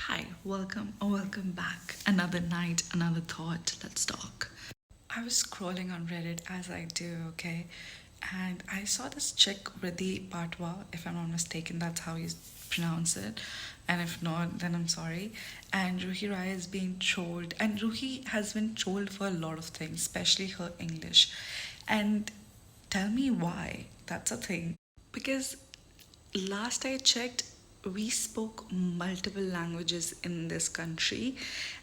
Hi, welcome or welcome back. Another night, another thought. Let's talk. I was scrolling on Reddit as I do, okay? And I saw this chick, Vridhi Patwa, if I'm not mistaken, that's how you pronounce it. And if not, then I'm sorry. And Rowhi Rai is being trolled. And Rowhi has been trolled for a lot of things, especially her English. And tell me why. That's a thing. Because last I checked, we spoke multiple languages in this country,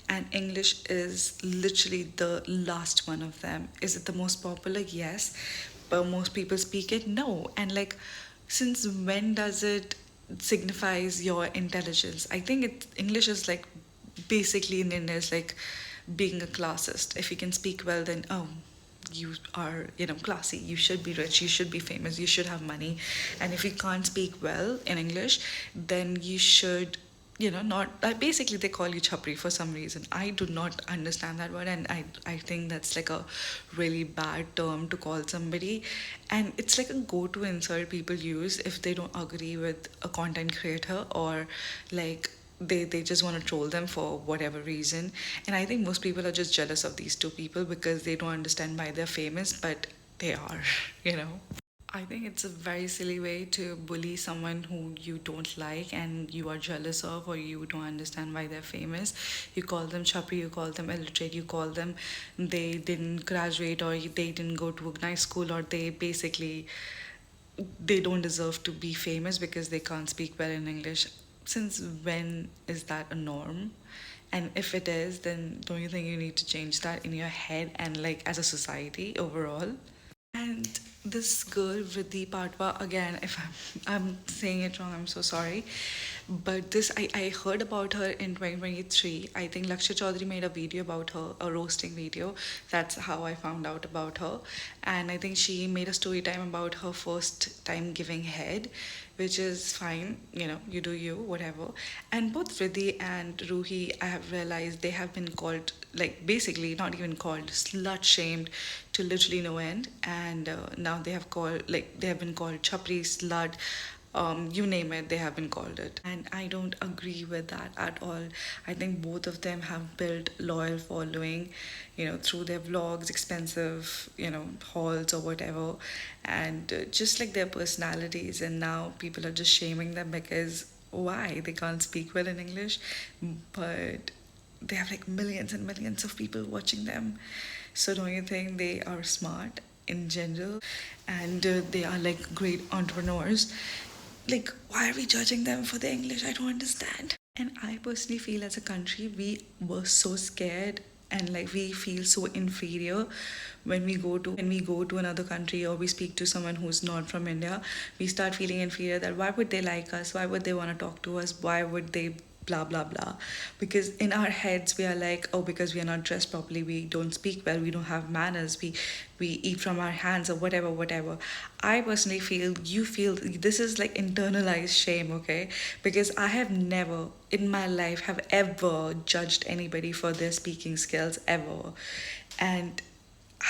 and English is literally the last one of them. Is it the most popular? Yes, but most people speak it? No. And like, since when does it signifies your intelligence? I think English is like basically in India is like being a classist. If you can speak well, then you are classy, you should be rich, you should be famous, you should have money. And if you can't speak well in English, then you should not basically they call you chapri for some reason. I do not understand that word, and I think that's like a really bad term to call somebody. And it's like a go-to insult people use if they don't agree with a content creator, or like they just want to troll them for whatever reason. And I think most people are just jealous of these two people because they don't understand why they're famous, but they are, you know. I think it's a very silly way to bully someone who you don't like and you are jealous of, or you don't understand why they're famous. You call them chapri, you call them illiterate, you call them they didn't graduate, or they didn't go to a nice school, or they basically they don't deserve to be famous because they can't speak well in English. Since when is that a norm? And if it is, then don't you think you need to change that in your head and like as a society overall? And this girl, Vridhi Patwa, again, if I'm saying it wrong, I'm so sorry. But I heard about her in 2023. I think Lakshya Chaudhary made a video about her, a roasting video. That's how I found out about her. And I think she made a story time about her first time giving head, which is fine. You do you, whatever. And both Vridhi and Ruhi, I have realized they have been called, like, basically, not even called, slut shamed to literally no end. And now they have been called chapri, slut, you name it, they have been called it. And I don't agree with that at all. I think both of them have built loyal following, through their vlogs, expensive, hauls or whatever, and just like their personalities. And now people are just shaming them because why they can't speak well in English, but they have like millions and millions of people watching them. So don't you think they are smart in general, and they are like great entrepreneurs? Like, why are we judging them for their English? I don't understand. And I personally feel as a country, we were so scared, and like we feel so inferior when we go to another country, or we speak to someone who's not from India. We start feeling inferior, that why would they like us, why would they want to talk to us, why would they blah blah blah. Because in our heads we are like, oh, because we are not dressed properly, we don't speak well, we don't have manners, we eat from our hands, or whatever. I personally feel you feel this is like internalized shame, okay? Because I have never in my life have ever judged anybody for their speaking skills ever. And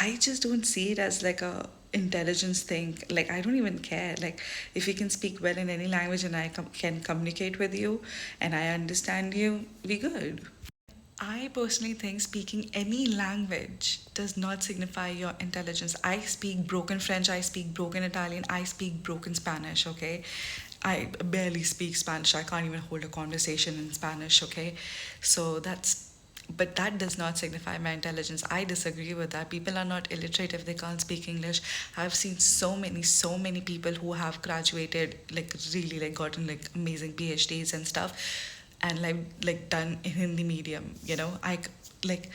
I just don't see it as like a intelligence thing. Like, I don't even care. Like, if you can speak well in any language and can communicate with you and I understand you, we good. I personally think speaking any language does not signify your intelligence. I speak broken French, I speak broken Italian, I speak broken Spanish, okay? I barely speak Spanish. I can't even hold a conversation in Spanish, okay? So but that does not signify my intelligence. I disagree with that. People are not illiterate if they can't speak English. I've seen so many people who have graduated, like really, like gotten like amazing PhDs and stuff, and like done in Hindi medium. Like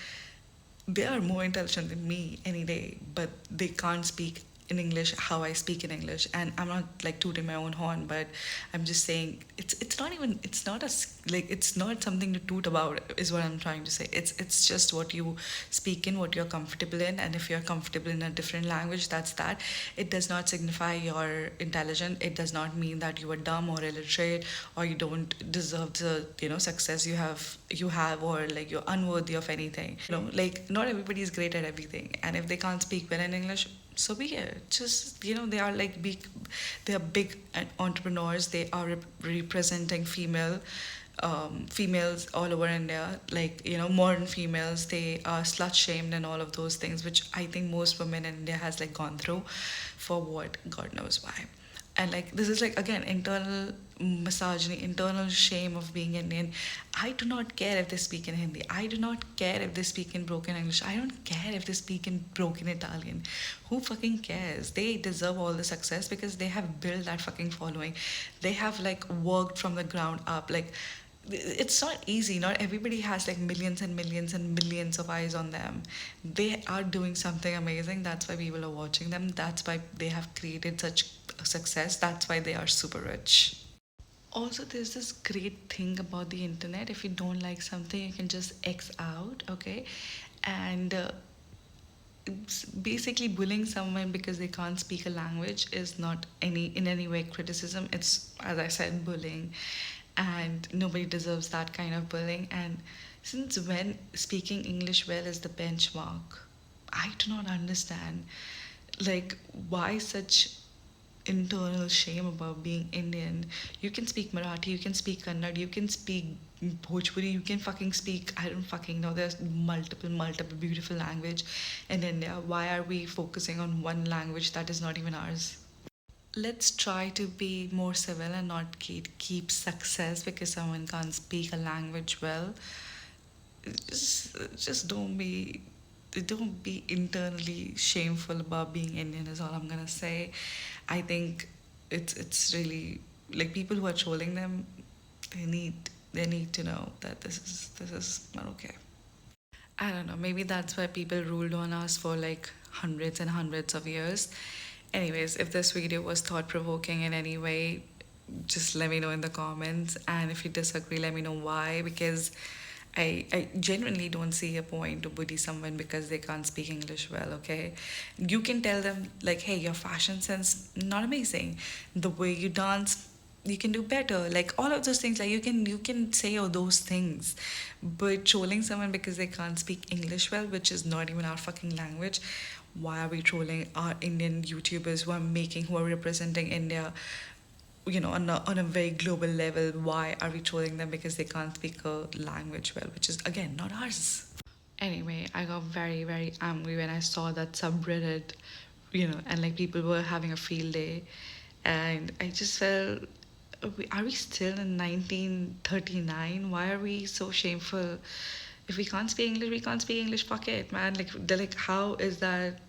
they are more intelligent than me any day, but they can't speak in English how I speak in English. And I'm not like tooting my own horn, but I'm just saying it's not even it's not like it's not something to toot about is what I'm trying to say. It's just what you speak in, what you're comfortable in, and if you're comfortable in a different language, that's that. It does not signify you're intelligent. It does not mean that you are dumb or illiterate, or you don't deserve the success you have, or like you're unworthy of anything. Like not everybody is great at everything, and if they can't speak well in English, so be it. Just they are like big, they are big entrepreneurs. They are representing female females all over India, like, modern females, they are slut shamed and all of those things, which I think most women in India has like gone through for what God knows why. And like this is like again internal misogyny, internal shame of being Indian. I do not care if they speak in Hindi. I do not care if they speak in broken English. I don't care if they speak in broken Italian. Who fucking cares? They deserve all the success because they have built that fucking following. They have like worked from the ground up. Like it's not easy. Not everybody has like millions and millions and millions of eyes on them. They are doing something amazing. That's why people are watching them. That's why they have created such success. That's why they are super rich. Also, there's this great thing about the internet. If you don't like something, you can just X out, okay? And it's basically bullying someone because they can't speak a language is not any way criticism. It's, as I said, bullying, and nobody deserves that kind of bullying. And since when speaking English well is the benchmark, I do not understand. Like, why such internal shame about being Indian? You can speak Marathi, you can speak Kannada, you can speak Bhojpuri, you can fucking speak, I don't fucking know. There's multiple beautiful language in India. Why are we focusing on one language that is not even ours? Let's try to be more civil and not keep success because someone can't speak a language well. Just don't be internally shameful about being Indian is all I'm gonna say. I think it's really like people who are trolling them, they need they need to know that this is not okay. I don't know, maybe that's why people ruled on us for like hundreds and hundreds of years. Anyways, if this video was thought provoking in any way, just let me know in the comments. And if you disagree, let me know why. Because I genuinely don't see a point to bully someone because they can't speak English well, okay? You can tell them, like, hey, your fashion sense, not amazing. The way you dance, you can do better. Like, all of those things, like, you can say all those things. But trolling someone because they can't speak English well, which is not even our fucking language, why are we trolling our Indian YouTubers who are representing India, on a very global level? Why are we trolling them because they can't speak a language well, which is again not ours? Anyway, I got very, very angry when I saw that subreddit, and like people were having a field day, and I just felt, are we still in 1939? Why are we so shameful? If we can't speak English, we can't speak English. Fuck it, man. Like, they're like, how is that?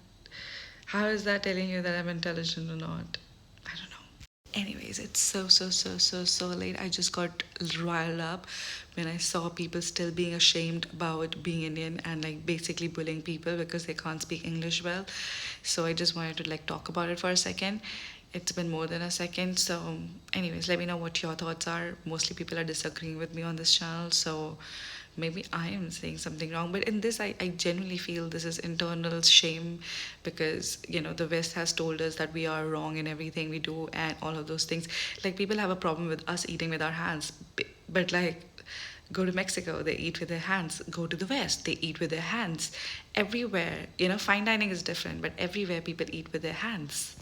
How is that telling you that I'm intelligent or not? I don't know. Anyways, it's so late. I just got riled up when I saw people still being ashamed about being Indian and like basically bullying people because they can't speak English well. So I just wanted to like talk about it for a second. It's been more than a second. So, anyways, let me know what your thoughts are. Mostly people are disagreeing with me on this channel. So maybe I am saying something wrong. But in this, I genuinely feel this is internal shame because, the West has told us that we are wrong in everything we do and all of those things. Like, people have a problem with us eating with our hands. But like, go to Mexico, they eat with their hands. Go to the West, they eat with their hands. Everywhere, fine dining is different, but everywhere people eat with their hands.